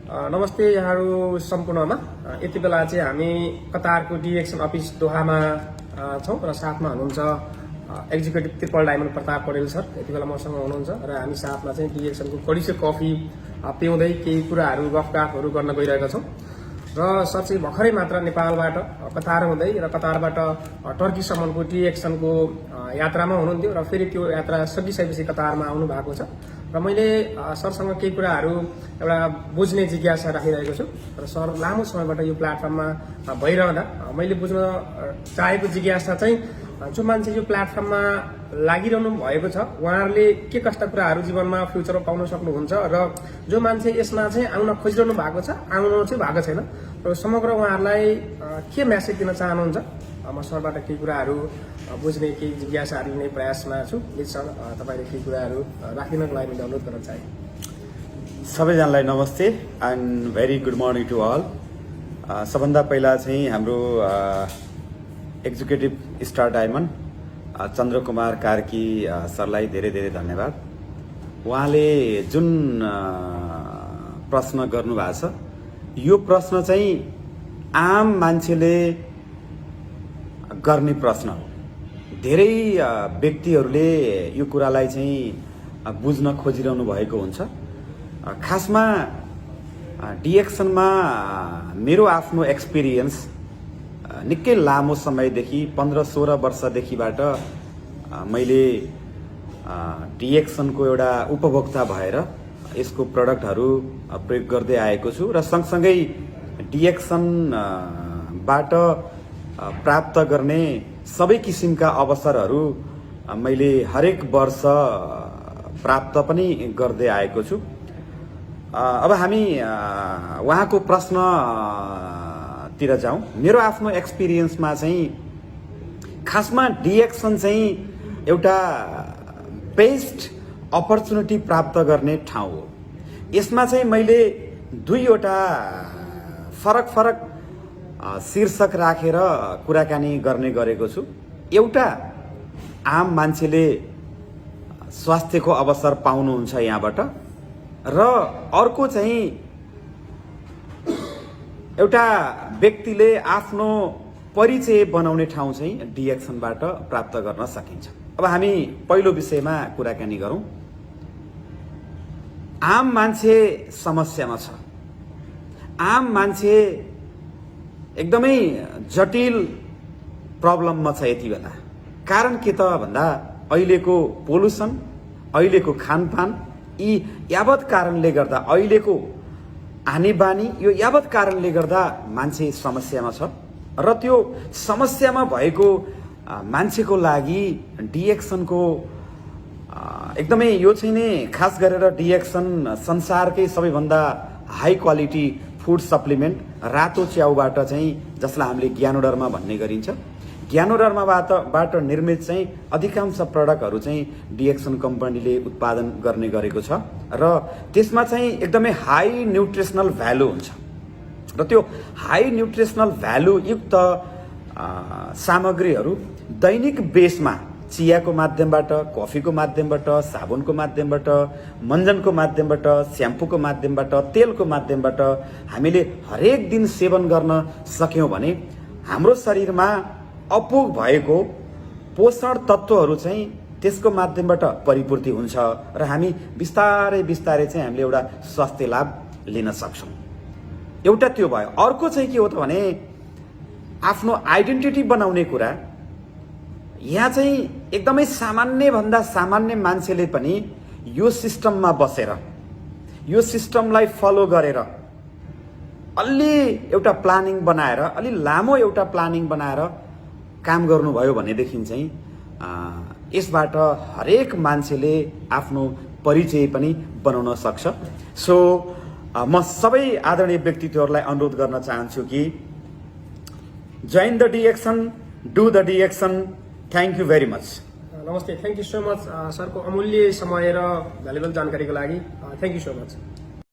नमस्ते यहाँहरू सम्पूर्णमा। यति बेला चाहिँ हामी कतारको डिएक्सन अफिस दोहामा छौँ र साथमा हुनुहुन्छ executive triple diamond Pratap Paudel sir यति बेला मसँग हुनुहुन्छ र हामी साथमा चाहिँ डिएक्सनको कडिसो कफी पिउँदै केही कुराहरू गफगाफहरू गर्न गइरहेका छौँ। र सर चाहिँ भर्खरै मात्र नेपालबाट कतार हुँदै र कतारबाट टर्कीसम्मको डिएक्सनको यात्रामा हुनुहुन्थ्यो र फेरि त्यो यात्रा सकिसकेपछि कतारमा आउनु भएको छ र मैले सरसँग केही कुराहरू एउटा बुझ्ने जिज्ञासा राखिरहेको छु र सर लामो समयबाट यो प्लेटफर्ममा भइरहँदा मैले बुझ्न चाहेको जिज्ञासा चाहिँ जो मान्छे यो प्लेटफर्ममा लागिरहनु भएको छ उहाँहरूले के कस्ता कुराहरू जीवनमा फ्युचरमा पाउन सक्नुहुन्छ र जो मान्छे यसमा चाहिँ आउन खोजिरहनु भएको छ आउनु चाहिँ भएको छैन र समग्र उहाँहरूलाई के मेसेज दिन चाहनुहुन्छ। म सरबाट केही कुराहरू बुझ्ने केही जिज्ञासाहरू लिने प्रयासमा छु। प्लिज सर तपाईँले केही कुराहरू राखिदिनको लागि मैले अनुरोध गर्न चाहे। सबैजनालाई नमस्ते and very good morning to all. सबभन्दा पहिला चाहिँ हाम्रो executive star diamond Chandrakumar Karki सरलाई धेरै धेरै धन्यवाद। उहाँले जुन प्रश्न गर्नुभएको छ यो प्रश्न चाहिँ आम मान्छेले गर्ने प्रश्न हो। धेरै व्यक्तिहरूले यो कुरालाई चाहिँ बुझ्न खोजिरहनु भएको हुन्छ। खासमा डिएक्सनमा मेरो आफ्नो एक्सपिरियन्स निकै लामो समयदेखि 15-16 वर्षदेखिबाट मैले डिएक्सनको एउटा उपभोक्ता भएर यसको प्रडक्टहरू प्रयोग गर्दै आएको छु र सँगसँगै डिएक्सनबाट प्राप्त गर्ने सबै किसिमका अवसरहरू मैले हरेक वर्ष प्राप्त पनि गर्दै आएको छु। अब हामी उहाँको प्रश्नतिर जाउँ। मेरो आफ्नो एक्सपिरियन्समा चाहिँ खासमा डिएक्सन चाहिँ एउटा बेस्ट अपर्च्युनिटी प्राप्त गर्ने ठाउँ हो। यसमा चाहिँ मैले दुईवटा फरक शीर्षक राखेर कुराकानी गर्ने गरेको छु। एउटा आम मान्छेले स्वास्थ्यको अवसर पाउनुहुन्छ यहाँबाट र अर्को चाहिँ एउटा व्यक्तिले आफ्नो परिचय बनाउने ठाउँ चाहिँ डिएक्सनबाट प्राप्त गर्न सकिन्छ। अब हामी पहिलो विषयमा कुराकानी गरौँ। आम मान्छे समस्यामा छ। आम मान्छे एकदमै जटिल प्रब्लममा छ यति बेला। कारण के त भन्दा अहिलेको पोल्युसन, अहिलेको खानपान, यी यावत कारणले गर्दा अहिलेको आनी बानी यो यावत कारणले गर्दा मान्छे समस्यामा छ र त्यो समस्यामा भएको मान्छेको लागि डिएक्सनको एकदमै यो चाहिँ नै खास गरेर डिएक्सन संसारकै सबैभन्दा हाई क्वालिटी फुड सप्लिमेन्ट रातो च्याउबाट चाहिँ जसलाई हामीले ज्ञानोडर्मा भन्ने गरिन्छ, ज्ञानोडर्माबाट निर्मित चाहिँ अधिकांश प्रडक्टहरू चाहिँ डिएक्सन कम्पनीले उत्पादन गर्ने गरेको छ र त्यसमा चाहिँ एकदमै हाई न्युट्रिसनल भ्यालु हुन्छ र त्यो हाई न्युट्रिसनल भ्यालु युक्त सामग्रीहरू दैनिक बेसमा चियाको माध्यमबाट, कफीको माध्यमबाट, साबुनको माध्यमबाट, मञ्जनको माध्यमबाट, स्याम्पूको माध्यमबाट, तेलको माध्यमबाट हामीले हरेक दिन सेवन गर्न सक्यौं भने हाम्रो शरीरमा अपुग भएको पोषण तत्त्वहरू चाहिँ त्यसको माध्यमबाट परिपूर्ति हुन्छ र हामी बिस्तारै चाहिँ हामीले एउटा स्वास्थ्य लाभ लिन सक्छौं। एउटा त्यो भयो। अर्को चाहिँ के हो त भने आफ्नो आइडेन्टिटी बनाउने कुरा। यहाँ चाहिँ एकदमै सामान्य भन्दा सामान्य मान्छेले पनि यो सिस्टममा बसेर यो सिस्टमलाई फलो गरेर अलि एउटा प्लानिङ बनाएर अलि लामो एउटा प्लानिङ बनाएर काम गर्नुभयो भनेदेखि चाहिँ यसबाट हरेक मान्छेले आफ्नो परिचय पनि बनाउन सक्छ। सो म सबै आदरणीय व्यक्तित्वहरूलाई अनुरोध गर्न चाहन्छु कि join the DXN, do the DXN. Thank you very much. नमस्ते, थ्याङ्क यू सो मच सरको अमूल्य समय र भ्यालुबल जानकारीको लागि। Thank you so much.